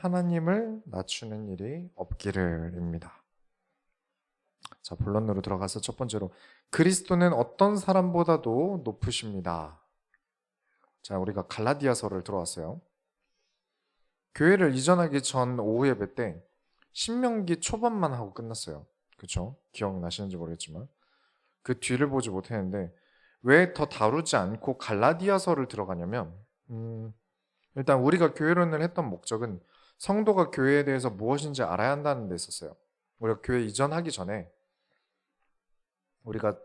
하나님을 낮추는 일이 없기를입니다. 자, 본론으로 들어가서 첫 번째로 그리스도는 어떤 사람보다도 높으십니다. 자, 우리가 갈라디아서를 들어왔어요. 교회를 이전하기 전 오후 예배 때 신명기 초반만 하고 끝났어요. 그렇죠? 기억나시는지 모르겠지만 그 뒤를 보지 못했는데 왜 더 다루지 않고 갈라디아서를 들어가냐면 일단 우리가 교회론을 했던 목적은 성도가 교회에 대해서 무엇인지 알아야 한다는 데 있었어요. 우리가 교회 이전하기 전에 우리가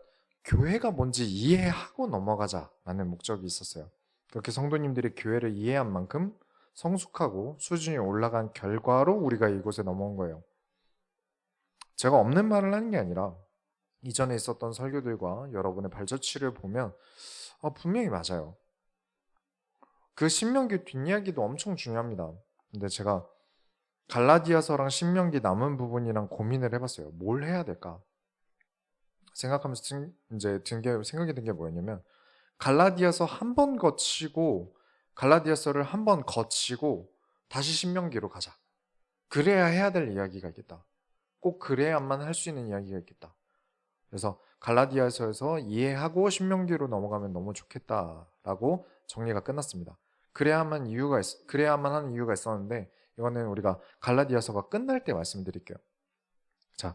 교회가 뭔지 이해하고 넘어가자라는 목적이 있었어요. 그렇게 성도님들이 교회를 이해한 만큼 성숙하고 수준이 올라간 결과로 우리가 이곳에 넘어온 거예요. 제가 없는 말을 하는 게 아니라 이전에 있었던 설교들과 여러분의 발자취를 보면 분명히 맞아요. 그 신명기 뒷이야기도 엄청 중요합니다. 근데 제가 갈라디아서랑 신명기 남은 부분이랑 고민을 해봤어요. 뭘 해야 될까? 생각하면서 생각이 든 게 뭐였냐면 갈라디아서 한 번 거치고 갈라디아서를 한 번 거치고 다시 신명기로 가자. 그래야 해야 될 이야기가 있겠다. 꼭 그래야만 할 수 있는 이야기가 있겠다. 그래서 갈라디아서에서 이해하고 신명기로 넘어가면 너무 좋겠다라고 정리가 끝났습니다. 그래야만 하는 이유가 있었는데 이거는 우리가 갈라디아서가 끝날 때 말씀드릴게요. 자,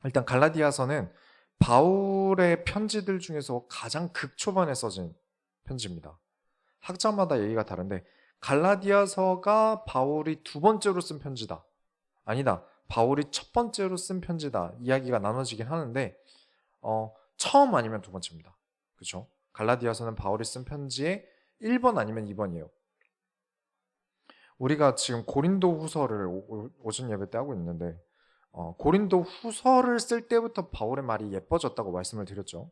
일단 갈라디아서는 바울의 편지들 중에서 가장 극초반에 써진 편지입니다. 학자마다 얘기가 다른데 갈라디아서가 바울이 두 번째로 쓴 편지다. 아니다. 바울이 첫 번째로 쓴 편지다. 이야기가 나눠지긴 하는데 처음 아니면 두 번째입니다. 그렇죠? 갈라디아서는 바울이 쓴 편지의 1번 아니면 2번이에요. 우리가 지금 고린도 후서를 오전 예배 때 하고 있는데 고린도 후서를 쓸 때부터 바울의 말이 예뻐졌다고 말씀을 드렸죠.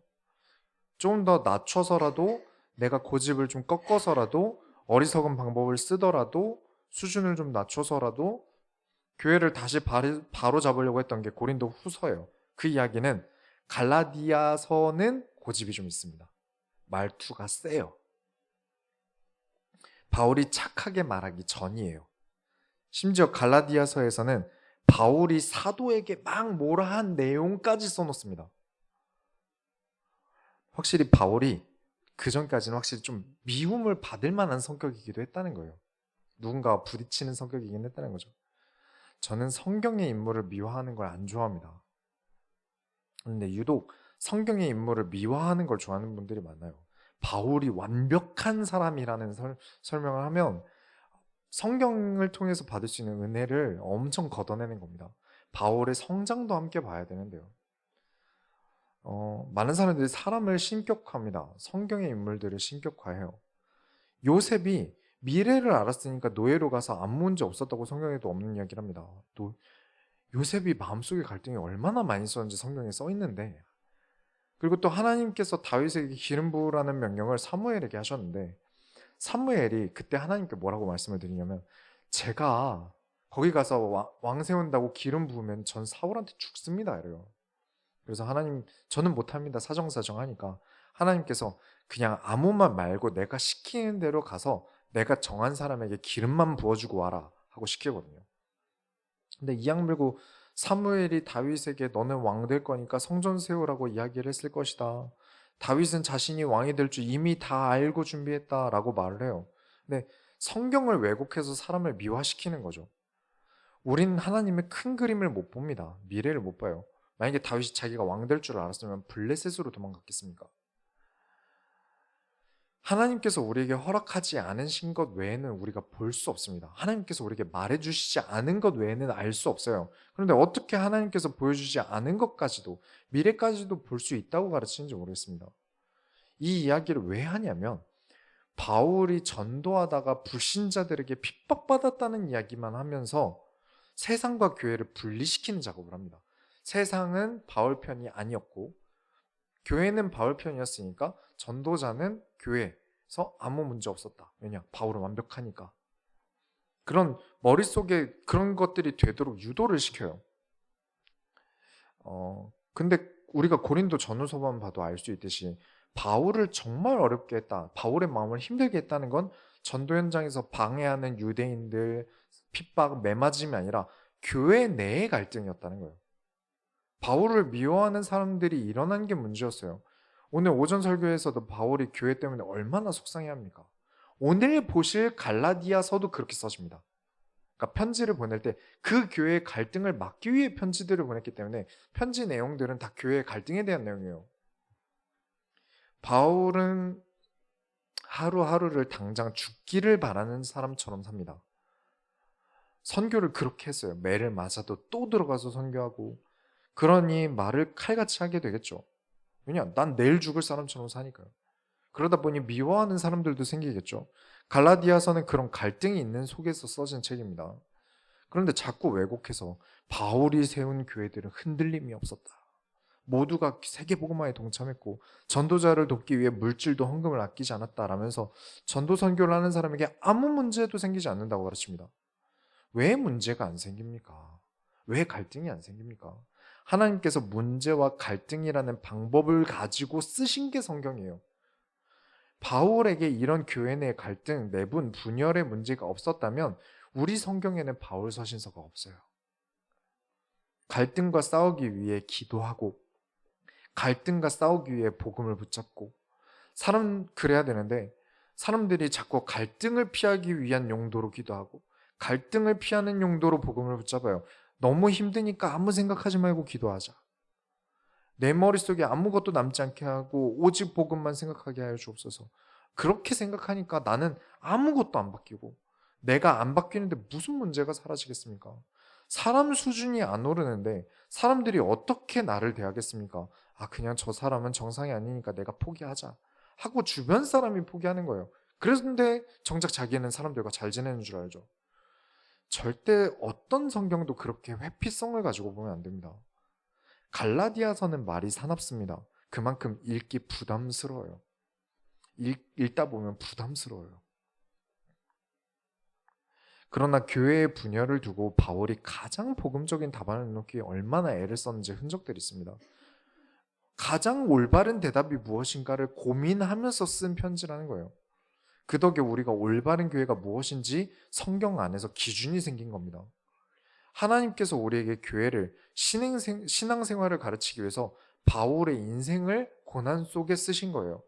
좀 더 낮춰서라도 내가 고집을 좀 꺾어서라도 어리석은 방법을 쓰더라도 수준을 좀 낮춰서라도 교회를 다시 바로 잡으려고 했던 게 고린도 후서예요. 그 이야기는 갈라디아서는 고집이 좀 있습니다. 말투가 세요. 바울이 착하게 말하기 전이에요. 심지어 갈라디아서에서는 바울이 사도에게 막 뭐라 한 내용까지 써놓습니다. 확실히 바울이 그 전까지는 확실히 좀 미움을 받을 만한 성격이기도 했다는 거예요. 누군가와 부딪히는 성격이긴 했다는 거죠. 저는 성경의 인물을 미워하는 걸 안 좋아합니다. 그런데 유독 성경의 인물을 미워하는 걸 좋아하는 분들이 많아요. 바울이 완벽한 사람이라는 설명을 하면 성경을 통해서 받을 수 있는 은혜를 엄청 걷어내는 겁니다. 바울의 성장도 함께 봐야 되는데요. 많은 사람들이 사람을 신격화합니다. 성경의 인물들을 신격화해요. 요셉이 미래를 알았으니까 노예로 가서 아무 문제 없었다고 성경에도 없는 이야기를 합니다. 요셉이 마음속에 갈등이 얼마나 많이 있었는지 성경에 써 있는데, 그리고 또 하나님께서 다윗에게 기름 부으라는 명령을 사무엘에게 하셨는데 사무엘이 그때 하나님께 뭐라고 말씀을 드리냐면 제가 거기 가서 왕 세운다고 기름 부으면 전 사울한테 죽습니다 이래요. 그래서 하나님 저는 못합니다 사정사정 하니까 하나님께서 그냥 아무 말 말고 내가 시키는 대로 가서 내가 정한 사람에게 기름만 부어주고 와라 하고 시키거든요. 근데 이 악물고 사무엘이 다윗에게 너는 왕 될 거니까 성전 세우라고 이야기를 했을 것이다. 다윗은 자신이 왕이 될 줄 이미 다 알고 준비했다라고 말을 해요. 근데 성경을 왜곡해서 사람을 미화시키는 거죠. 우린 하나님의 큰 그림을 못 봅니다. 미래를 못 봐요. 만약에 다윗이 자기가 왕 될 줄 알았으면 블레셋으로 도망갔겠습니까? 하나님께서 우리에게 허락하지 않으신 것 외에는 우리가 볼 수 없습니다. 하나님께서 우리에게 말해주시지 않은 것 외에는 알 수 없어요. 그런데 어떻게 하나님께서 보여주지 않은 것까지도 미래까지도 볼 수 있다고 가르치는지 모르겠습니다. 이 이야기를 왜 하냐면 바울이 전도하다가 불신자들에게 핍박받았다는 이야기만 하면서 세상과 교회를 분리시키는 작업을 합니다. 세상은 바울 편이 아니었고 교회는 바울 편이었으니까 전도자는 교회에서 아무 문제 없었다. 왜냐? 바울은 완벽하니까. 그런 머릿속에 그런 것들이 되도록 유도를 시켜요. 근데 우리가 고린도 전후서만 봐도 알 수 있듯이 바울을 정말 어렵게 했다. 바울의 마음을 힘들게 했다는 건 전도 현장에서 방해하는 유대인들, 핍박, 매맞음이 아니라 교회 내의 갈등이었다는 거예요. 바울을 미워하는 사람들이 일어난 게 문제였어요. 오늘 오전 설교에서도 바울이 교회 때문에 얼마나 속상해합니까? 오늘 보실 갈라디아서도 그렇게 써집니다. 그러니까 편지를 보낼 때 그 교회의 갈등을 막기 위해 편지들을 보냈기 때문에 편지 내용들은 다 교회의 갈등에 대한 내용이에요. 바울은 하루하루를 당장 죽기를 바라는 사람처럼 삽니다. 선교를 그렇게 했어요. 매를 맞아도 또 들어가서 선교하고, 그러니 말을 칼같이 하게 되겠죠. 왜냐? 난 내일 죽을 사람처럼 사니까요. 그러다 보니 미워하는 사람들도 생기겠죠. 갈라디아서는 그런 갈등이 있는 속에서 써진 책입니다. 그런데 자꾸 왜곡해서 바울이 세운 교회들은 흔들림이 없었다, 모두가 세계복음화에 동참했고 전도자를 돕기 위해 물질도 헌금을 아끼지 않았다라면서 전도 선교를 하는 사람에게 아무 문제도 생기지 않는다고 가르칩니다. 왜 문제가 안 생깁니까? 왜 갈등이 안 생깁니까? 하나님께서 문제와 갈등이라는 방법을 가지고 쓰신 게 성경이에요. 바울에게 이런 교회 내 갈등, 내분, 분열의 문제가 없었다면 우리 성경에는 바울 서신서가 없어요. 갈등과 싸우기 위해 기도하고, 갈등과 싸우기 위해 복음을 붙잡고, 그래야 되는데 사람들이 자꾸 갈등을 피하기 위한 용도로 기도하고 갈등을 피하는 용도로 복음을 붙잡아요. 너무 힘드니까 아무 생각하지 말고 기도하자. 내 머릿속에 아무것도 남지 않게 하고 오직 복음만 생각하게 하여 주옵소서. 그렇게 생각하니까 나는 아무것도 안 바뀌고, 내가 안 바뀌는데 무슨 문제가 사라지겠습니까? 사람 수준이 안 오르는데 사람들이 어떻게 나를 대하겠습니까? 그냥 저 사람은 정상이 아니니까 내가 포기하자 하고 주변 사람이 포기하는 거예요. 그런데 정작 자기는 사람들과 잘 지내는 줄 알죠. 절대 어떤 성경도 그렇게 회피성을 가지고 보면 안 됩니다. 갈라디아서는 말이 사납습니다. 그만큼 읽기 부담스러워요. 읽다 보면 부담스러워요. 그러나 교회의 분열을 두고 바울이 가장 복음적인 답안을 놓기 얼마나 애를 썼는지 흔적들이 있습니다. 가장 올바른 대답이 무엇인가를 고민하면서 쓴 편지라는 거예요. 그 덕에 우리가 올바른 교회가 무엇인지 성경 안에서 기준이 생긴 겁니다. 하나님께서 우리에게 교회를 신앙생활을 가르치기 위해서 바울의 인생을 고난 속에 쓰신 거예요.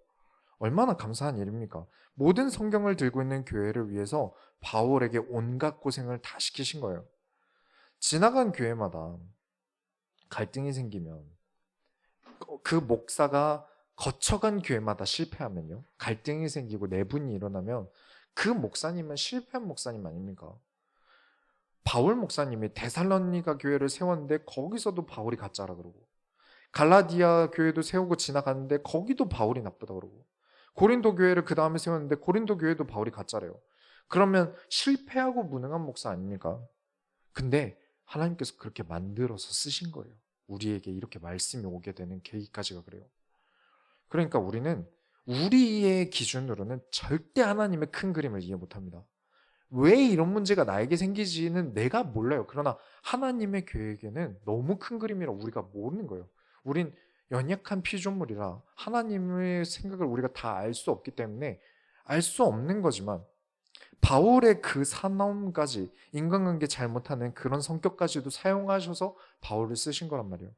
얼마나 감사한 일입니까? 모든 성경을 들고 있는 교회를 위해서 바울에게 온갖 고생을 다 시키신 거예요. 지나간 교회마다 갈등이 생기면, 그 목사가 거쳐간 교회마다 실패하면요, 갈등이 생기고 내분이 일어나면 그 목사님은 실패한 목사님 아닙니까? 바울 목사님이 데살로니가 교회를 세웠는데 거기서도 바울이 가짜라 그러고, 갈라디아 교회도 세우고 지나갔는데 거기도 바울이 나쁘다 그러고, 고린도 교회를 그 다음에 세웠는데 고린도 교회도 바울이 가짜래요. 그러면 실패하고 무능한 목사 아닙니까? 근데 하나님께서 그렇게 만들어서 쓰신 거예요. 우리에게 이렇게 말씀이 오게 되는 계기까지가 그래요. 그러니까 우리는 우리의 기준으로는 절대 하나님의 큰 그림을 이해 못합니다. 왜 이런 문제가 나에게 생기지는 내가 몰라요. 그러나 하나님의 계획에는 너무 큰 그림이라 우리가 모르는 거예요. 우린 연약한 피조물이라 하나님의 생각을 우리가 다 알 수 없기 때문에 알 수 없는 거지만, 바울의 그 사나움까지, 인간관계 잘못하는 그런 성격까지도 사용하셔서 바울을 쓰신 거란 말이에요.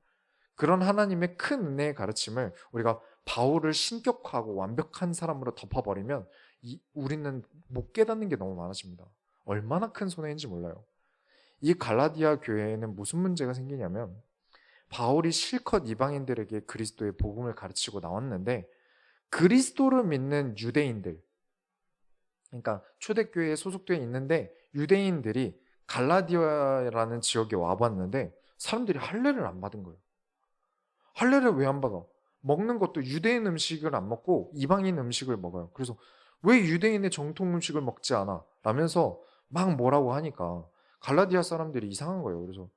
그런 하나님의 큰 은혜의 가르침을 우리가 바울을 신격화하고 완벽한 사람으로 덮어버리면 우리는 못 깨닫는 게 너무 많아집니다. 얼마나 큰 손해인지 몰라요. 이 갈라디아 교회에는 무슨 문제가 생기냐면, 바울이 실컷 이방인들에게 그리스도의 복음을 가르치고 나왔는데 그리스도를 믿는 유대인들, 그러니까 초대교회에 소속되어 있는데 유대인들이 갈라디아라는 지역에 와봤는데 사람들이 할례를 안 받은 거예요. 할례를 왜 안 받아? 먹는 것도 유대인 음식을 안 먹고 이방인 음식을 먹어요. 그래서 왜 유대인의 정통 음식을 먹지 않아? 라면서 막 뭐라고 하니까 갈라디아 사람들이 이상한 거예요. 그래서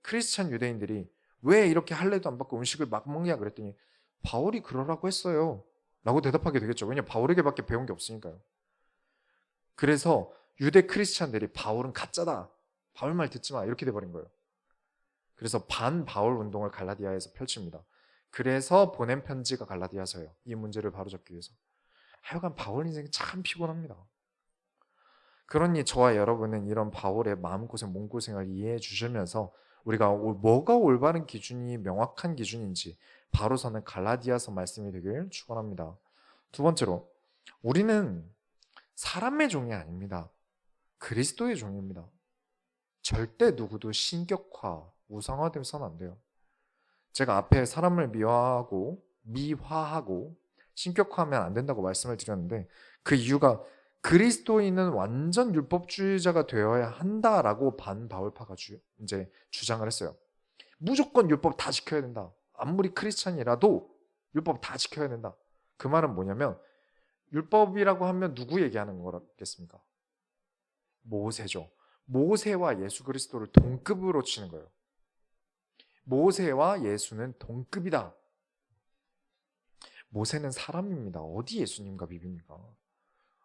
크리스찬 유대인들이 왜 이렇게 할례도 안 받고 음식을 막 먹냐 그랬더니 바울이 그러라고 했어요 라고 대답하게 되겠죠. 왜냐면 바울에게밖에 배운 게 없으니까요. 그래서 유대 크리스찬들이 바울은 가짜다, 바울 말 듣지 마, 이렇게 돼버린 거예요. 그래서 반 바울 운동을 갈라디아에서 펼칩니다. 그래서 보낸 편지가 갈라디아서예요. 이 문제를 바로잡기 위해서. 하여간 바울 인생이 참 피곤합니다. 그러니 저와 여러분은 이런 바울의 마음고생, 몸고생을 이해해 주시면서 우리가 뭐가 올바른 기준이 명확한 기준인지 바로서는 갈라디아서 말씀이 되길 축원합니다. 두 번째로, 우리는 사람의 종이 아닙니다. 그리스도의 종입니다. 절대 누구도 신격화, 우상화되서는 안 돼요. 제가 앞에 사람을 미화하고 신격화하면 안 된다고 말씀을 드렸는데, 그 이유가 그리스도인은 완전 율법주의자가 되어야 한다라고 반바울파가 이제 주장을 했어요. 무조건 율법 다 지켜야 된다. 아무리 크리스찬이라도 율법 다 지켜야 된다. 그 말은 뭐냐면, 율법이라고 하면 누구 얘기하는 거겠습니까? 모세죠. 모세와 예수 그리스도를 동급으로 치는 거예요. 모세와 예수는 동급이다. 모세는 사람입니다. 어디 예수님과 비깁니까?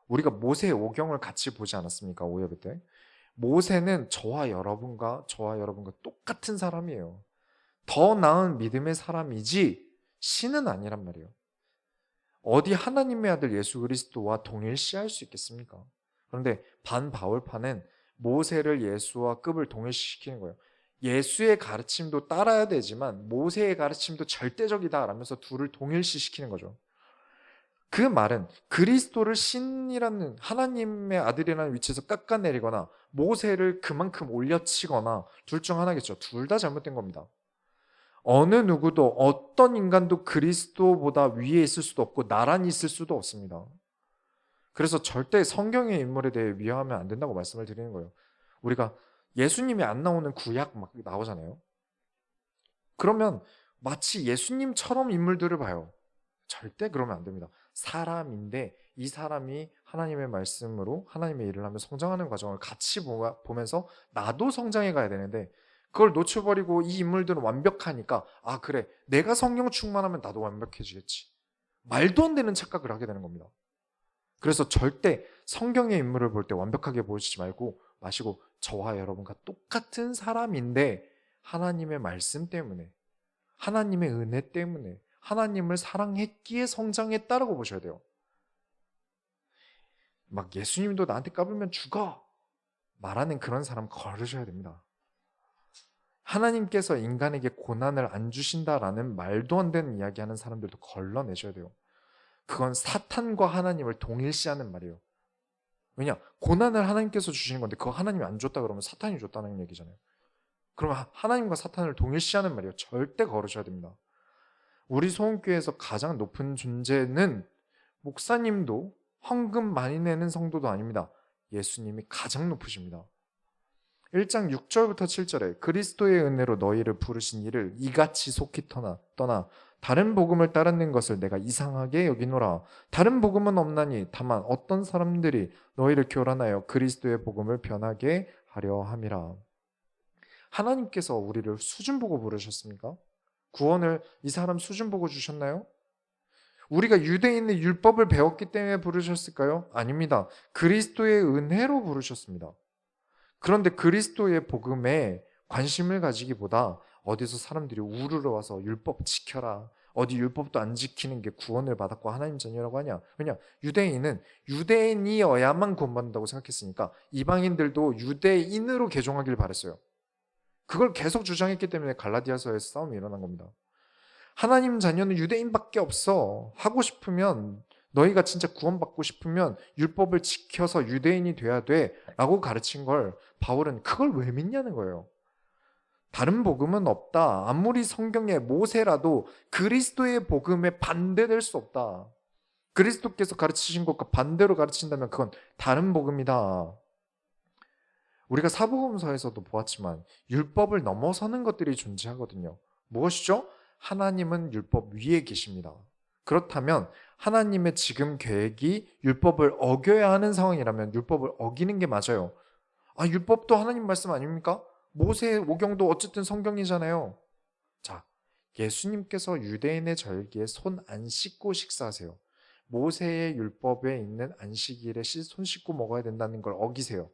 우리가 모세의 오경을 같이 보지 않았습니까? 오예배 때. 모세는 저와 여러분과 똑같은 사람이에요. 더 나은 믿음의 사람이지 신은 아니란 말이에요. 어디 하나님의 아들 예수 그리스도와 동일시할 수 있겠습니까? 그런데 반바울파는 모세를 예수와 급을 동일시키는 거예요. 예수의 가르침도 따라야 되지만 모세의 가르침도 절대적이다 라면서 둘을 동일시시키는 거죠. 그 말은 그리스도를 신이라는 하나님의 아들이라는 위치에서 깎아내리거나 모세를 그만큼 올려치거나 둘 중 하나겠죠. 둘 다 잘못된 겁니다. 어느 누구도 어떤 인간도 그리스도보다 위에 있을 수도 없고 나란히 있을 수도 없습니다. 그래서 절대 성경의 인물에 대해 위화하면 안 된다고 말씀을 드리는 거예요. 우리가 예수님이 안 나오는 구약 막 나오잖아요. 그러면 마치 예수님처럼 인물들을 봐요. 절대 그러면 안 됩니다. 사람인데 이 사람이 하나님의 말씀으로 하나님의 일을 하며 성장하는 과정을 같이 보면서 나도 성장해 가야 되는데, 그걸 놓쳐버리고 이 인물들은 완벽하니까 그래, 내가 성령 충만하면 나도 완벽해지겠지, 말도 안 되는 착각을 하게 되는 겁니다. 그래서 절대 성경의 인물을 볼 때 완벽하게 보시지 마시고 저와 여러분과 똑같은 사람인데 하나님의 말씀 때문에, 하나님의 은혜 때문에, 하나님을 사랑했기에 성장했다라고 보셔야 돼요. 막 예수님도 나한테 까불면 죽어 말하는 그런 사람 거르셔야 됩니다. 하나님께서 인간에게 고난을 안 주신다라는 말도 안 되는 이야기하는 사람들도 걸러내셔야 돼요. 그건 사탄과 하나님을 동일시하는 말이에요. 왜냐? 고난을 하나님께서 주시는 건데 그거 하나님이 안 줬다 그러면 사탄이 줬다는 얘기잖아요. 그러면 하나님과 사탄을 동일시하는 말이에요. 절대 거르셔야 됩니다. 우리 소원교회에서 가장 높은 존재는 목사님도 헌금 많이 내는 성도도 아닙니다. 예수님이 가장 높으십니다. 1장 6절부터 7절에 그리스도의 은혜로 너희를 부르신 이를 이같이 속히 떠나 다른 복음을 따르는 것을 내가 이상하게 여기노라. 다른 복음은 없나니 다만 어떤 사람들이 너희를 교란하여 그리스도의 복음을 변하게 하려 함이라. 하나님께서 우리를 수준 보고 부르셨습니까? 구원을 이 사람 수준 보고 주셨나요? 우리가 유대인의 율법을 배웠기 때문에 부르셨을까요? 아닙니다. 그리스도의 은혜로 부르셨습니다. 그런데 그리스도의 복음에 관심을 가지기보다 어디서 사람들이 우르르 와서 율법 지켜라, 어디 율법도 안 지키는 게 구원을 받았고 하나님 자녀라고 하냐? 왜냐? 유대인은 유대인이어야만 구원받는다고 생각했으니까 이방인들도 유대인으로 개종하길 바랬어요. 그걸 계속 주장했기 때문에 갈라디아서에서 싸움이 일어난 겁니다. 하나님 자녀는 유대인밖에 없어. 하고 싶으면, 너희가 진짜 구원받고 싶으면 율법을 지켜서 유대인이 돼야 돼 라고 가르친 걸 바울은 그걸 왜 믿냐는 거예요. 다른 복음은 없다. 아무리 성경에 모세라도 그리스도의 복음에 반대될 수 없다. 그리스도께서 가르치신 것과 반대로 가르친다면 그건 다른 복음이다. 우리가 사복음서에서도 보았지만 율법을 넘어서는 것들이 존재하거든요. 무엇이죠? 하나님은 율법 위에 계십니다. 그렇다면 하나님의 지금 계획이 율법을 어겨야 하는 상황이라면 율법을 어기는 게 맞아요. 율법도 하나님 말씀 아닙니까? 모세의 오경도 어쨌든 성경이잖아요. 자, 예수님께서 유대인의 절기에 손 안 씻고 식사하세요. 모세의 율법에 있는 안식일에 손 씻고 먹어야 된다는 걸 어기세요.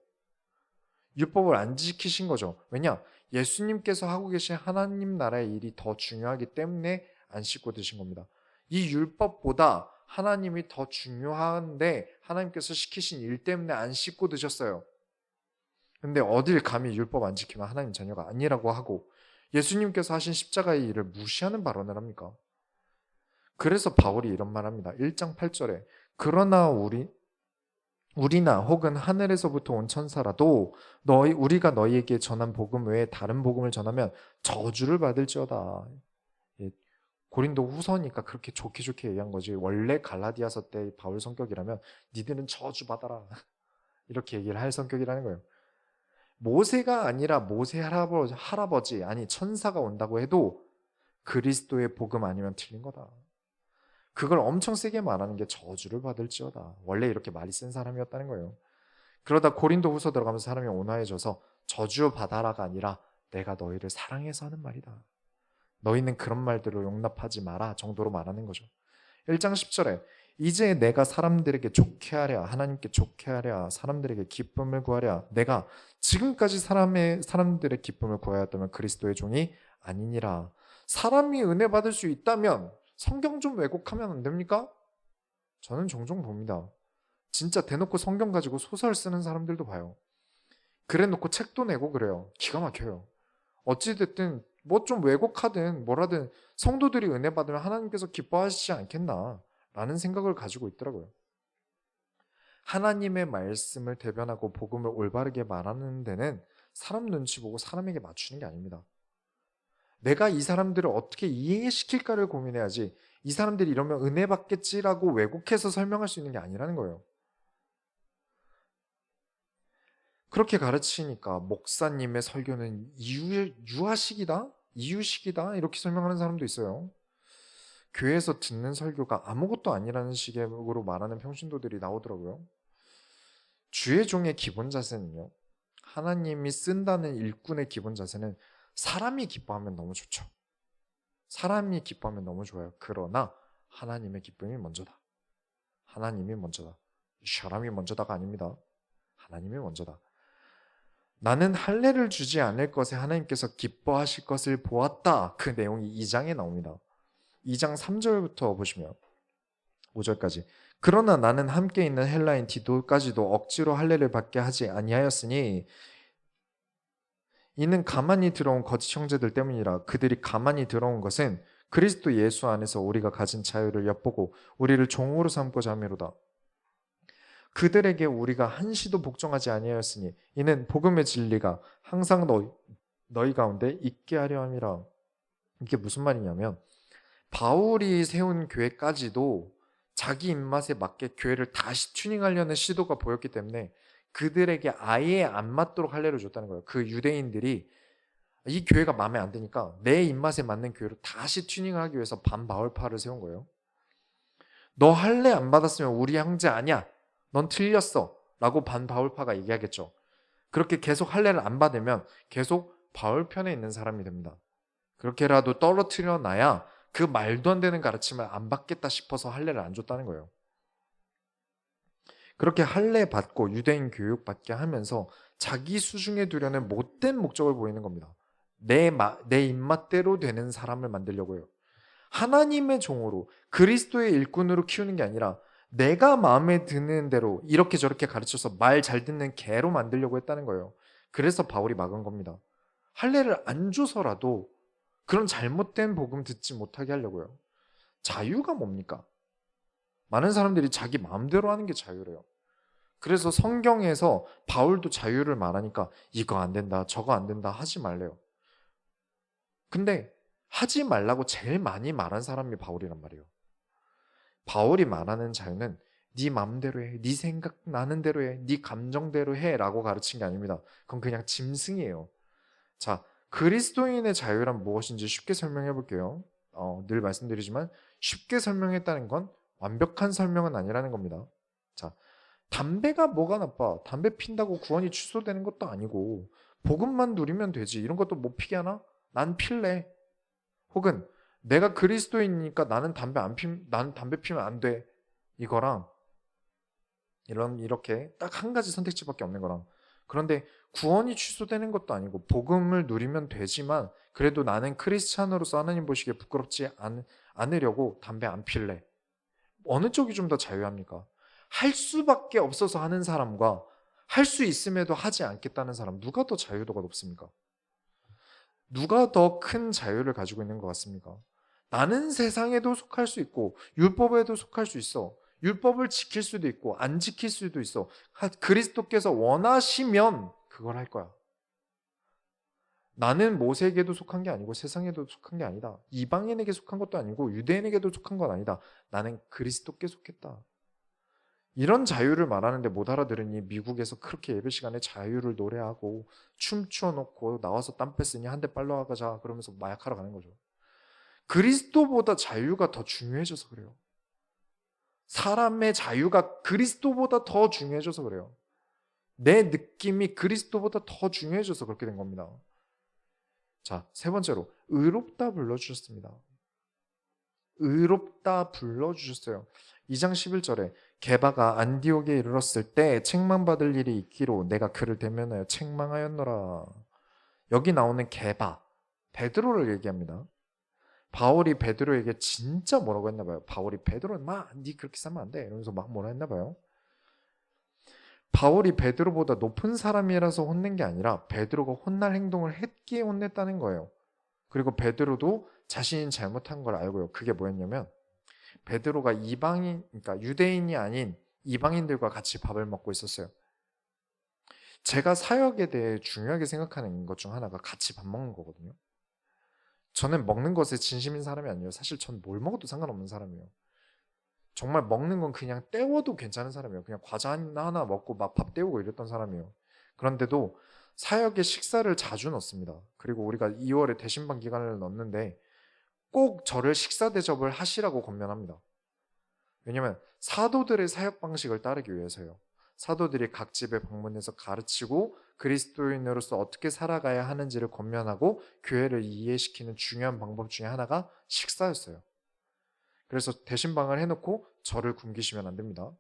율법을 안 지키신 거죠. 왜냐? 예수님께서 하고 계신 하나님 나라의 일이 더 중요하기 때문에 안 씻고 드신 겁니다. 이 율법보다 하나님이 더 중요한데 하나님께서 시키신 일 때문에 안 씻고 드셨어요. 근데 어딜 감히 율법 안 지키면 하나님 자녀가 아니라고 하고 예수님께서 하신 십자가의 일을 무시하는 발언을 합니까? 그래서 바울이 이런 말합니다. 1장 8절에 그러나 우리나 혹은 하늘에서부터 온 천사라도 우리가 너희에게 전한 복음 외에 다른 복음을 전하면 저주를 받을지어다. 예, 고린도 후서니까 그렇게 좋게 얘기한 거지. 원래 갈라디아서 때 바울 성격이라면 니들은 저주 받아라. 이렇게 얘기를 할 성격이라는 거예요. 모세가 아니라 모세 할아버지 아니 천사가 온다고 해도 그리스도의 복음 아니면 틀린 거다. 그걸 엄청 세게 말하는 게 저주를 받을지어다. 원래 이렇게 말이 센 사람이었다는 거예요. 그러다 고린도 후서 들어가면서 사람이 온화해져서 저주 받아라가 아니라 내가 너희를 사랑해서 하는 말이다. 너희는 그런 말들을 용납하지 마라 정도로 말하는 거죠. 1장 10절에 이제 내가 사람들에게 좋게 하랴 하나님께 좋게 하랴 사람들에게 기쁨을 구하랴 내가 지금까지 사람들의 기쁨을 구하였다면 그리스도의 종이 아니니라. 사람이 은혜 받을 수 있다면 성경 좀 왜곡하면 안 됩니까? 저는 종종 봅니다. 진짜 대놓고 성경 가지고 소설 쓰는 사람들도 봐요. 그래 놓고 책도 내고 그래요. 기가 막혀요. 어찌됐든 뭐 좀 왜곡하든 뭐라든 성도들이 은혜 받으면 하나님께서 기뻐하시지 않겠나 라는 생각을 가지고 있더라고요. 하나님의 말씀을 대변하고 복음을 올바르게 말하는 데는 사람 눈치 보고 사람에게 맞추는 게 아닙니다. 내가 이 사람들을 어떻게 이해시킬까를 고민해야지 이 사람들이 이러면 은혜 받겠지라고 왜곡해서 설명할 수 있는 게 아니라는 거예요. 그렇게 가르치니까 목사님의 설교는 유아식이다? 이유식이다? 이렇게 설명하는 사람도 있어요. 교회에서 듣는 설교가 아무것도 아니라는 식으로 말하는 평신도들이 나오더라고요. 주의 종의 기본 자세는요. 하나님이 쓴다는 일꾼의 기본 자세는 사람이 기뻐하면 너무 좋죠. 사람이 기뻐하면 너무 좋아요. 그러나 하나님의 기쁨이 먼저다. 하나님이 먼저다. 사람이 먼저다가 아닙니다. 하나님이 먼저다. 나는 할례를 주지 않을 것에 하나님께서 기뻐하실 것을 보았다. 그 내용이 2장에 나옵니다. 2장 3절부터 보시면 5절까지 그러나 나는 함께 있는 헬라인 디도까지도 억지로 할례를 받게 하지 아니하였으니 이는 가만히 들어온 거짓 형제들 때문이라. 그들이 가만히 들어온 것은 그리스도 예수 안에서 우리가 가진 자유를 엿보고 우리를 종으로 삼고자 함이로다. 그들에게 우리가 한시도 복종하지 아니하였으니 이는 복음의 진리가 항상 너희 가운데 있게 하려 함이라. 이게 무슨 말이냐면 바울이 세운 교회까지도 자기 입맛에 맞게 교회를 다시 튜닝하려는 시도가 보였기 때문에 그들에게 아예 안 맞도록 할례를 줬다는 거예요. 그 유대인들이 이 교회가 마음에 안 드니까 내 입맛에 맞는 교회로 다시 튜닝하기 위해서 반바울파를 세운 거예요. 너 할례 안 받았으면 우리 형제 아니야. 넌 틀렸어. 라고 반바울파가 얘기하겠죠. 그렇게 계속 할례를 안 받으면 계속 바울 편에 있는 사람이 됩니다. 그렇게라도 떨어뜨려 놔야 그 말도 안 되는 가르침을 안 받겠다 싶어서 할례를 안 줬다는 거예요. 그렇게 할례 받고 유대인 교육 받게 하면서 자기 수중에 두려는 못된 목적을 보이는 겁니다. 내 입맛대로 되는 사람을 만들려고 해요. 하나님의 종으로 그리스도의 일꾼으로 키우는 게 아니라 내가 마음에 드는 대로 이렇게 저렇게 가르쳐서 말 잘 듣는 개로 만들려고 했다는 거예요. 그래서 바울이 막은 겁니다. 할례를 안 줘서라도 그런 잘못된 복음 듣지 못하게 하려고요. 자유가 뭡니까? 많은 사람들이 자기 마음대로 하는 게 자유래요. 그래서 성경에서 바울도 자유를 말하니까 이거 안 된다, 저거 안 된다 하지 말래요. 근데 하지 말라고 제일 많이 말한 사람이 바울이란 말이에요. 바울이 말하는 자유는 네 마음대로 해, 네 생각나는 대로 해, 네 감정대로 해 라고 가르친 게 아닙니다. 그건 그냥 짐승이에요. 자, 그리스도인의 자유란 무엇인지 쉽게 설명해 볼게요. 늘 말씀드리지만 쉽게 설명했다는 건 완벽한 설명은 아니라는 겁니다. 자, 담배가 뭐가 나빠? 담배 핀다고 구원이 취소되는 것도 아니고 복음만 누리면 되지. 이런 것도 못 피게 하나? 난 필래. 혹은 내가 그리스도인이니까 나는 담배 피면 안 돼. 이거랑 이렇게 딱 한 가지 선택지밖에 없는 거랑 그런데 구원이 취소되는 것도 아니고 복음을 누리면 되지만 그래도 나는 크리스찬으로서 하나님 보시기에 부끄럽지 않으려고 담배 안 필래. 어느 쪽이 좀 더 자유합니까? 할 수밖에 없어서 하는 사람과 할 수 있음에도 하지 않겠다는 사람, 누가 더 자유도가 높습니까? 누가 더 큰 자유를 가지고 있는 것 같습니까? 나는 세상에도 속할 수 있고 율법에도 속할 수 있어. 율법을 지킬 수도 있고 안 지킬 수도 있어. 그리스도께서 원하시면 그걸 할 거야. 나는 모세에게도 속한 게 아니고 세상에도 속한 게 아니다. 이방인에게 속한 것도 아니고 유대인에게도 속한 건 아니다. 나는 그리스도께 속했다. 이런 자유를 말하는데 못 알아들으니 미국에서 그렇게 예배 시간에 자유를 노래하고 춤추어 놓고 나와서 땀 뺐으니 한 대 빨러 가자 그러면서 마약하러 가는 거죠. 그리스도보다 자유가 더 중요해져서 그래요. 사람의 자유가 그리스도보다 더 중요해져서 그래요. 내 느낌이 그리스도보다 더 중요해져서 그렇게 된 겁니다. 자, 세 번째로 의롭다 불러주셨습니다. 의롭다 불러주셨어요. 2장 11절에 게바가 안디옥에 이르렀을 때 책망받을 일이 있기로 내가 그를 대면하여 책망하였노라. 여기 나오는 게바, 베드로를 얘기합니다. 바울이 베드로에게 진짜 뭐라고 했나 봐요. 바울이 베드로는 네 그렇게 싸면 안 돼 이러면서 막 뭐라 했나 봐요. 바울이 베드로보다 높은 사람이라서 혼낸 게 아니라 베드로가 혼날 행동을 했기에 혼냈다는 거예요. 그리고 베드로도 자신이 잘못한 걸 알고요. 그게 뭐였냐면 베드로가 이방인, 그러니까 유대인이 아닌 이방인들과 같이 밥을 먹고 있었어요. 제가 사역에 대해 중요하게 생각하는 것 중 하나가 같이 밥 먹는 거거든요. 저는 먹는 것에 진심인 사람이 아니에요. 사실 전 뭘 먹어도 상관없는 사람이에요. 정말 먹는 건 그냥 때워도 괜찮은 사람이에요. 그냥 과자 하나 먹고 막 밥 때우고 이랬던 사람이에요. 그런데도 사역에 식사를 자주 넣습니다. 그리고 우리가 2월에 대신방 기간을 넣는데 꼭 저를 식사 대접을 하시라고 권면합니다. 왜냐하면 사도들의 사역 방식을 따르기 위해서요. 사도들이 각 집에 방문해서 가르치고 그리스도인으로서 어떻게 살아가야 하는지를 권면하고 교회를 이해시키는 중요한 방법 중에 하나가 식사였어요. 그래서 대신방을 해놓고 저를 굶기시면 안 됩니다.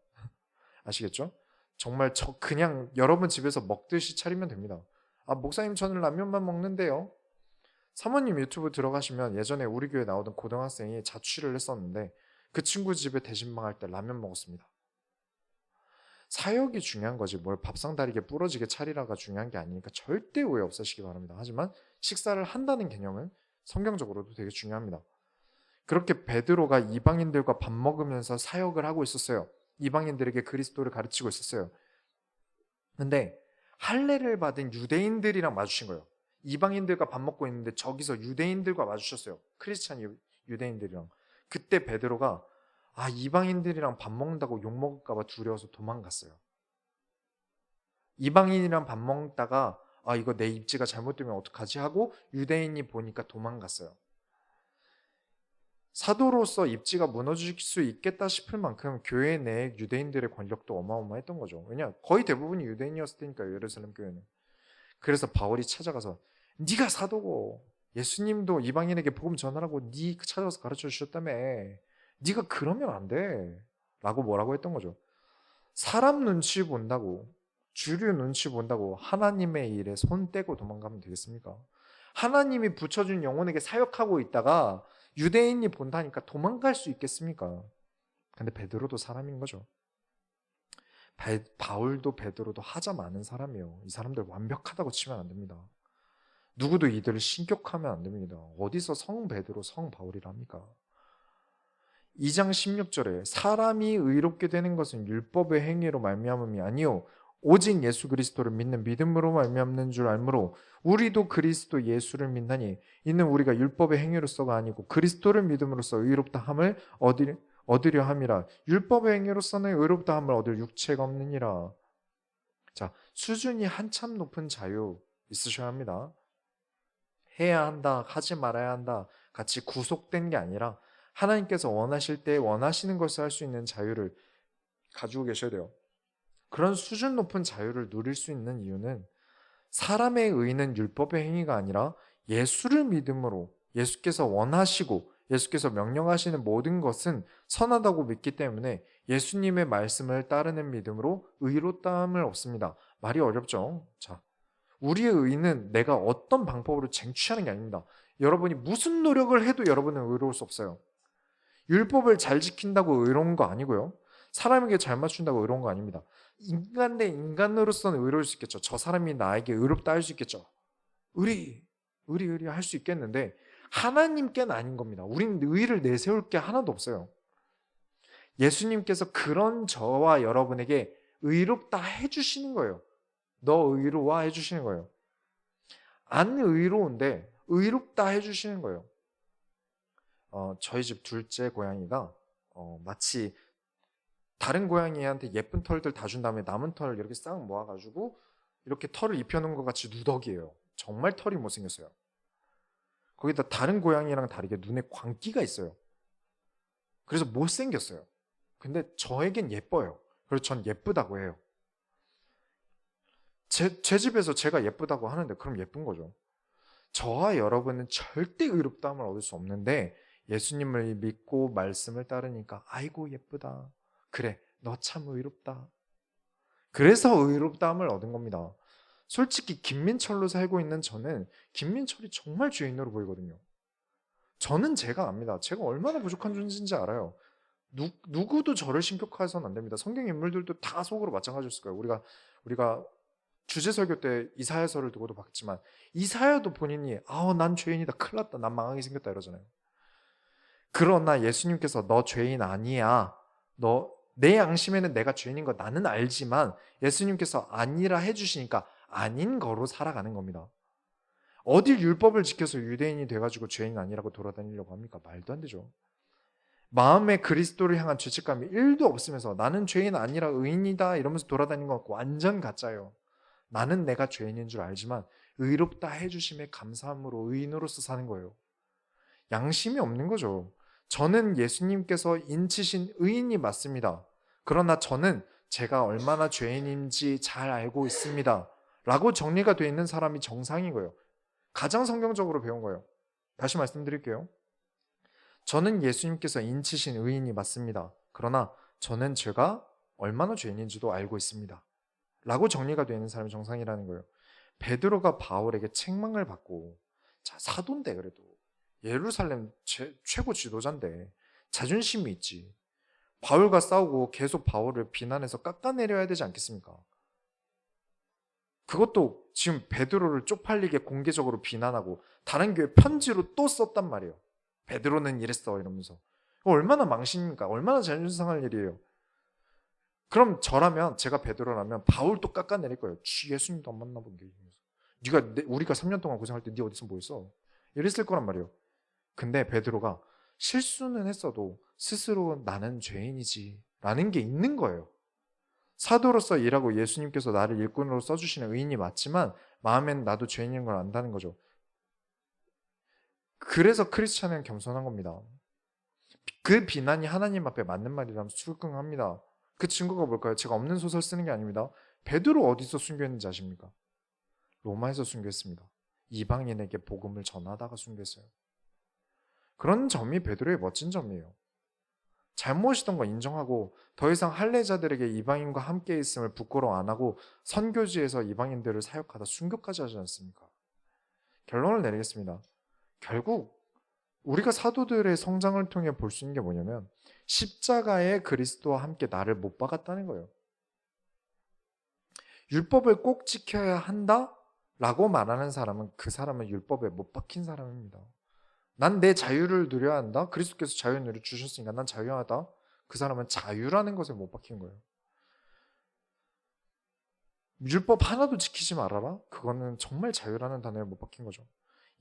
아시겠죠? 정말 그냥 여러분 집에서 먹듯이 차리면 됩니다. 목사님 저는 라면만 먹는데요. 사모님 유튜브 들어가시면 예전에 우리 교회 나오던 고등학생이 자취를 했었는데 그 친구 집에 대신방 할 때 라면 먹었습니다. 사역이 중요한 거지 뭘 밥상 다리게 부러지게 차리라가 중요한 게 아니니까 절대 오해 없으시기 바랍니다. 하지만 식사를 한다는 개념은 성경적으로도 되게 중요합니다. 그렇게 베드로가 이방인들과 밥 먹으면서 사역을 하고 있었어요. 이방인들에게 그리스도를 가르치고 있었어요. 근데 할례를 받은 유대인들이랑 마주친 거예요. 이방인들과 밥 먹고 있는데 저기서 유대인들과 마주쳤어요. 크리스찬 유대인들이랑. 그때 베드로가 이방인들이랑 밥 먹는다고 욕먹을까 봐 두려워서 도망갔어요. 이방인이랑 밥 먹다가 이거 내 입지가 잘못되면 어떡하지 하고 유대인이 보니까 도망갔어요. 사도로서 입지가 무너질 수 있겠다 싶을 만큼 교회 내 유대인들의 권력도 어마어마했던 거죠. 왜냐 거의 대부분이 유대인이었을 테니까요. 예루살렘 교회는. 그래서 바울이 찾아가서 네가 사도고 예수님도 이방인에게 복음 전하라고 네 찾아서 가르쳐 주셨다며 네가 그러면 안 돼 라고 뭐라고 했던 거죠. 사람 눈치 본다고 주류 눈치 본다고 하나님의 일에 손 떼고 도망가면 되겠습니까? 하나님이 붙여준 영혼에게 사역하고 있다가 유대인이 본다니까 도망갈 수 있겠습니까? 근데 베드로도 사람인 거죠. 바울도 베드로도 하자 많은 사람이에요. 이 사람들 완벽하다고 치면 안 됩니다. 누구도 이들을 신격하면 안 됩니다. 어디서 성 베드로, 성 바울이라 합니까? 2장 16절에 사람이 의롭게 되는 것은 율법의 행위로 말미암음이 아니요 오직 예수 그리스도를 믿는 믿음으로 말미암는 줄 알므로 우리도 그리스도 예수를 믿나니 이는 우리가 율법의 행위로서가 아니고 그리스도를 믿음으로써 의롭다 함을 얻으려 함이라. 율법의 행위로서는 의롭다 함을 얻을 육체가 없느니라. 자, 수준이 한참 높은 자유 있으셔야 합니다. 해야 한다, 하지 말아야 한다 같이 구속된 게 아니라 하나님께서 원하실 때 원하시는 것을 할 수 있는 자유를 가지고 계셔야 돼요. 그런 수준 높은 자유를 누릴 수 있는 이유는 사람의 의는 율법의 행위가 아니라 예수를 믿음으로 예수께서 원하시고 예수께서 명령하시는 모든 것은 선하다고 믿기 때문에 예수님의 말씀을 따르는 믿음으로 의롭다함을 얻습니다. 말이 어렵죠? 자, 우리의 의는 내가 어떤 방법으로 쟁취하는 게 아닙니다. 여러분이 무슨 노력을 해도 여러분은 의로울 수 없어요. 율법을 잘 지킨다고 의로운 거 아니고요. 사람에게 잘 맞춘다고 의로운 거 아닙니다. 인간 대 인간으로서는 의로울 수 있겠죠. 저 사람이 나에게 의롭다 할 수 있겠죠. 의리 할 수 있겠는데 하나님께는 아닌 겁니다. 우린 의를 내세울 게 하나도 없어요. 예수님께서 그런 저와 여러분에게 의롭다 해주시는 거예요. 너 의로워 해주시는 거예요. 안 의로운데 의롭다 해주시는 거예요. 저희 집 둘째 고양이가 마치 다른 고양이한테 예쁜 털들 다 준 다음에 남은 털 이렇게 싹 모아가지고 이렇게 털을 입혀놓은 것 같이 누더기예요. 정말 털이 못생겼어요. 거기다 다른 고양이랑 다르게 눈에 광기가 있어요. 그래서 못생겼어요. 근데 저에겐 예뻐요. 그래서 전 예쁘다고 해요. 제 집에서 제가 예쁘다고 하는데 그럼 예쁜 거죠. 저와 여러분은 절대 의롭다함을 얻을 수 없는데 예수님을 믿고 말씀을 따르니까 아이고 예쁘다. 그래, 너 참 의롭다. 그래서 의롭다함을 얻은 겁니다. 솔직히 김민철로 살고 있는 저는 김민철이 정말 죄인으로 보이거든요. 저는 제가 압니다. 제가 얼마나 부족한 존재인지 알아요. 누구도 저를 신격화해서는 안 됩니다. 성경 인물들도 다 속으로 마찬가지였을 거예요. 우리가 주제 설교 때 이사야서를 두고도 봤지만 이사야도 본인이 난 죄인이다. 큰일 났다. 난 망하게 생겼다 이러잖아요. 그러나 예수님께서 너 죄인 아니야. 내 양심에는 내가 죄인인 거 나는 알지만 예수님께서 아니라 해주시니까 아닌 거로 살아가는 겁니다. 어딜 율법을 지켜서 유대인이 돼가지고 죄인 아니라고 돌아다니려고 합니까? 말도 안 되죠. 마음에 그리스도를 향한 죄책감이 1도 없으면서 나는 죄인 아니라 의인이다 이러면서 돌아다니는 것 같고 완전 가짜예요. 나는 내가 죄인인 줄 알지만 의롭다 해주심에 감사함으로 의인으로서 사는 거예요. 양심이 없는 거죠. 저는 예수님께서 인치신 의인이 맞습니다. 그러나 저는 제가 얼마나 죄인인지 잘 알고 있습니다. 라고 정리가 되어 있는 사람이 정상인 거예요. 가장 성경적으로 배운 거예요. 다시 말씀드릴게요. 저는 예수님께서 인치신 의인이 맞습니다. 그러나 저는 제가 얼마나 죄인인지도 알고 있습니다. 라고 정리가 되어 있는 사람이 정상이라는 거예요. 베드로가 바울에게 책망을 받고 사도인데 그래도 예루살렘 최고 지도자인데 자존심이 있지. 바울과 싸우고 계속 바울을 비난해서 깎아내려야 되지 않겠습니까? 그것도 지금 베드로를 쪽팔리게 공개적으로 비난하고 다른 교회 편지로 또 썼단 말이에요. 베드로는 이랬어 이러면서. 얼마나 망신입니까? 얼마나 자존심 상할 일이에요. 그럼 저라면 제가 베드로라면 바울도 깎아내릴 거예요. 예수님도 안 만나본 게 우리가 3년 동안 고생할 때 네 어디서 뭐 했어? 이랬을 거란 말이에요. 근데 베드로가 실수는 했어도 스스로 나는 죄인이지 라는 게 있는 거예요. 사도로서 일하고 예수님께서 나를 일꾼으로 써주시는 의인이 맞지만 마음엔 나도 죄인인 걸 안다는 거죠. 그래서 크리스찬은 겸손한 겁니다. 그 비난이 하나님 앞에 맞는 말이라면 수긍합니다. 그 증거가 뭘까요? 제가 없는 소설 쓰는 게 아닙니다. 베드로 어디서 순교했는지 아십니까? 로마에서 순교했습니다. 이방인에게 복음을 전하다가 순교했어요. 그런 점이 베드로의 멋진 점이에요. 잘못이던 거 인정하고 더 이상 할례자들에게 이방인과 함께 있음을 부끄러워 안 하고 선교지에서 이방인들을 사역하다 순교까지 하지 않습니까? 결론을 내리겠습니다. 결국 우리가 사도들의 성장을 통해 볼 수 있는 게 뭐냐면 십자가에 그리스도와 함께 나를 못 박았다는 거예요. 율법을 꼭 지켜야 한다? 라고 말하는 사람은 그 사람은 율법에 못 박힌 사람입니다. 난 내 자유를 누려야 한다? 그리스도께서 자유를 누려주셨으니까 난 자유하다? 그 사람은 자유라는 것에 못 박힌 거예요. 율법 하나도 지키지 말아라? 그거는 정말 자유라는 단어에 못 박힌 거죠.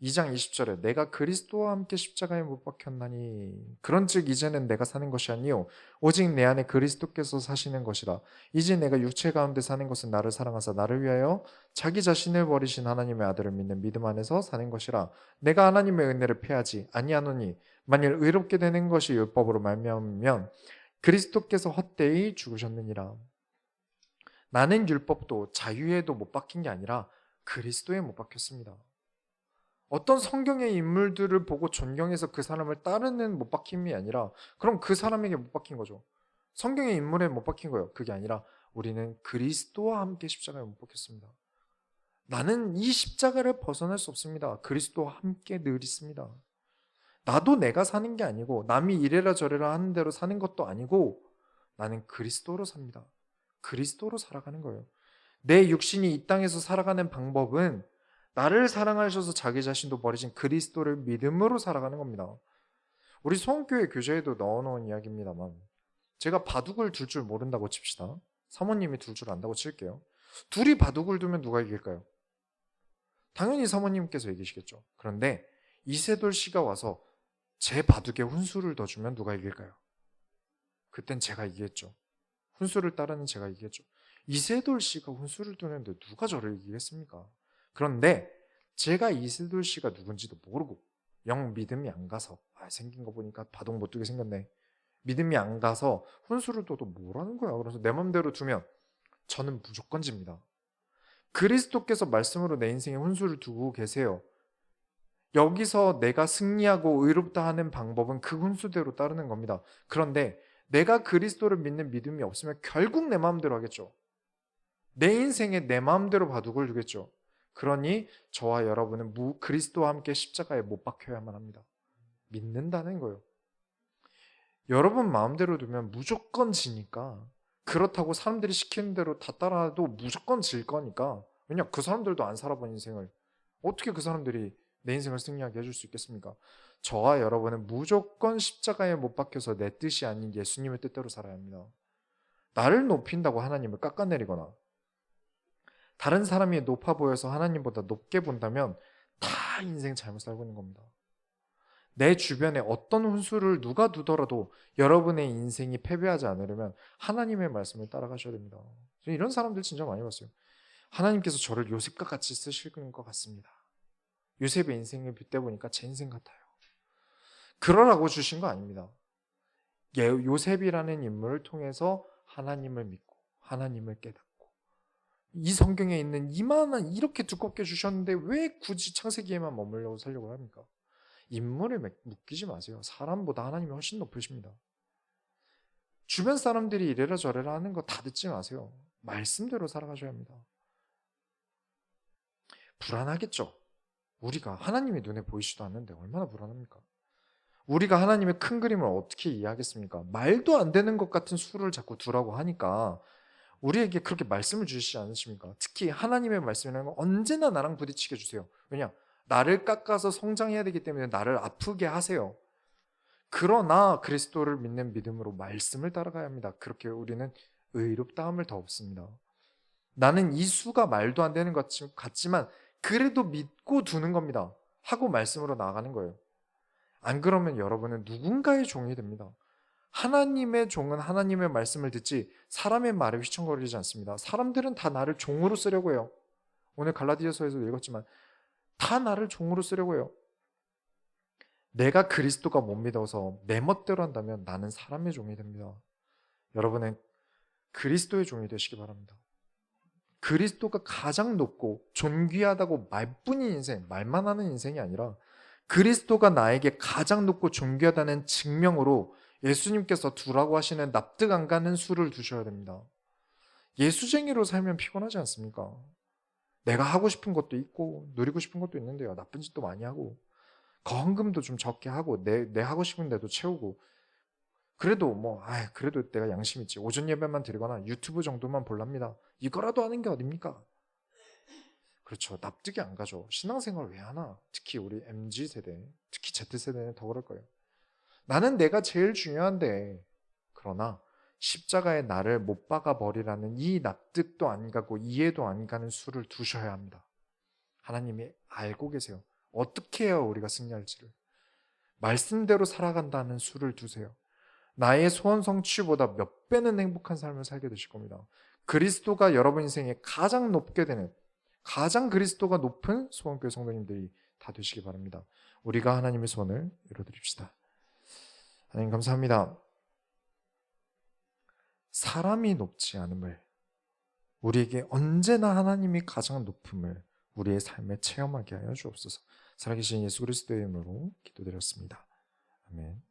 2장 20절에 내가 그리스도와 함께 십자가에 못 박혔나니 그런즉 이제는 내가 사는 것이 아니요 오직 내 안에 그리스도께서 사시는 것이라. 이제 내가 육체 가운데 사는 것은 나를 사랑하사 나를 위하여 자기 자신을 버리신 하나님의 아들을 믿는 믿음 안에서 사는 것이라. 내가 하나님의 은혜를 패하지 아니하노니 만일 의롭게 되는 것이 율법으로 말미암으면 그리스도께서 헛되이 죽으셨느니라. 나는 율법도 자유에도 못 박힌 게 아니라 그리스도에 못 박혔습니다. 어떤 성경의 인물들을 보고 존경해서 그 사람을 따르는 못 박힘이 아니라 그럼 그 사람에게 못 박힌 거죠. 성경의 인물에 못 박힌 거예요. 그게 아니라 우리는 그리스도와 함께 십자가에 못 박혔습니다. 나는 이 십자가를 벗어날 수 없습니다. 그리스도와 함께 늘 있습니다. 나도 내가 사는 게 아니고 남이 이래라 저래라 하는 대로 사는 것도 아니고 나는 그리스도로 삽니다. 그리스도로 살아가는 거예요. 내 육신이 이 땅에서 살아가는 방법은 나를 사랑하셔서 자기 자신도 버리신 그리스도를 믿음으로 살아가는 겁니다. 우리 소원교회 교재에도 넣어놓은 이야기입니다만 제가 바둑을 둘 줄 모른다고 칩시다. 사모님이 둘 줄 안다고 칠게요. 둘이 바둑을 두면 누가 이길까요? 당연히 사모님께서 이기시겠죠. 그런데 이세돌 씨가 와서 제 바둑에 훈수를 더 주면 누가 이길까요? 그땐 제가 이기겠죠. 훈수를 따르는 제가 이기겠죠. 이세돌 씨가 훈수를 두는데 누가 저를 이기겠습니까? 그런데 제가 이세돌 씨가 누군지도 모르고 영 믿음이 안 가서 생긴 거 보니까 바둑 못 두게 생겼네. 믿음이 안 가서 훈수를 둬도 뭐라는 거야. 그래서 내 맘대로 두면 저는 무조건 집니다. 그리스도께서 말씀으로 내 인생에 훈수를 두고 계세요. 여기서 내가 승리하고 의롭다 하는 방법은 그 훈수대로 따르는 겁니다. 그런데 내가 그리스도를 믿는 믿음이 없으면 결국 내 마음대로 하겠죠. 내 인생에 내 마음대로 바둑을 두겠죠. 그러니 저와 여러분은 그리스도와 함께 십자가에 못 박혀야만 합니다. 믿는다는 거예요. 여러분 마음대로 두면 무조건 지니까, 그렇다고 사람들이 시키는 대로 다 따라도 무조건 질 거니까, 왜냐 그 사람들도 안 살아본 인생을 어떻게 그 사람들이 내 인생을 승리하게 해줄 수 있겠습니까? 저와 여러분은 무조건 십자가에 못 박혀서 내 뜻이 아닌 예수님의 뜻대로 살아야 합니다. 나를 높인다고 하나님을 깎아내리거나 다른 사람이 높아 보여서 하나님보다 높게 본다면 다 인생 잘못 살고 있는 겁니다. 내 주변에 어떤 훈수를 누가 두더라도 여러분의 인생이 패배하지 않으려면 하나님의 말씀을 따라가셔야 됩니다. 이런 사람들 진짜 많이 봤어요. 하나님께서 저를 요셉과 같이 쓰실 것 같습니다. 요셉의 인생을 빗대보니까 제 인생 같아요. 그러라고 주신 거 아닙니다. 요셉이라는 인물을 통해서 하나님을 믿고 하나님을 깨닫고 이 성경에 있는 이만한 이렇게 두껍게 주셨는데 왜 굳이 창세기에만 머물려고 살려고 합니까? 인물을 묶이지 마세요. 사람보다 하나님이 훨씬 높으십니다. 주변 사람들이 이래라 저래라 하는 거 다 듣지 마세요. 말씀대로 살아가셔야 합니다. 불안하겠죠? 우리가 하나님이 눈에 보이지도 않는데 얼마나 불안합니까? 우리가 하나님의 큰 그림을 어떻게 이해하겠습니까? 말도 안 되는 것 같은 수를 자꾸 두라고 하니까 우리에게 그렇게 말씀을 주시지 않으십니까? 특히 하나님의 말씀이라는 건 언제나 나랑 부딪히게 해주세요. 왜냐? 나를 깎아서 성장해야 되기 때문에 나를 아프게 하세요. 그러나 그리스도를 믿는 믿음으로 말씀을 따라가야 합니다. 그렇게 우리는 의롭다함을 더 얻습니다. 나는 이 수가 말도 안 되는 것 같지만 그래도 믿고 두는 겁니다. 하고 말씀으로 나아가는 거예요. 안 그러면 여러분은 누군가의 종이 됩니다. 하나님의 종은 하나님의 말씀을 듣지 사람의 말에 휘청거리지 않습니다. 사람들은 다 나를 종으로 쓰려고 해요. 오늘 갈라디아서에서 읽었지만 다 나를 종으로 쓰려고 해요. 내가 그리스도가 못 믿어서 내 멋대로 한다면 나는 사람의 종이 됩니다. 여러분은 그리스도의 종이 되시기 바랍니다. 그리스도가 가장 높고 존귀하다고 말뿐인 인생, 말만 하는 인생이 아니라 그리스도가 나에게 가장 높고 존귀하다는 증명으로 예수님께서 두라고 하시는 납득 안 가는 수를 두셔야 됩니다. 예수쟁이로 살면 피곤하지 않습니까? 내가 하고 싶은 것도 있고 누리고 싶은 것도 있는데요. 나쁜 짓도 많이 하고 거헌금도 좀 적게 하고 내 하고 싶은 데도 채우고 그래도 그래도 내가 양심 있지. 오전 예배만 드리거나 유튜브 정도만 볼랍니다. 이거라도 하는 게 어딥니까? 그렇죠. 납득이 안 가죠. 신앙생활 왜 하나? 특히 우리 MZ세대, 특히 Z세대는 더 그럴 거예요. 나는 내가 제일 중요한데 그러나 십자가에 나를 못 박아 버리라는 이 납득도 안 가고 이해도 안 가는 수를 두셔야 합니다. 하나님이 알고 계세요. 어떻게 해야 우리가 승리할지를. 말씀대로 살아간다는 수를 두세요. 나의 소원 성취보다 몇 배는 행복한 삶을 살게 되실 겁니다. 그리스도가 여러분 인생에 가장 높게 되는, 가장 그리스도가 높은 소원교회 성도님들이 다 되시기 바랍니다. 우리가 하나님의 소원을 이뤄드립시다. 하나님 감사합니다. 사람이 높지 않음을, 우리에게 언제나 하나님이 가장 높음을 우리의 삶에 체험하게 하여 주옵소서. 살아계신 예수 그리스도의 이름으로 기도드렸습니다. 아멘.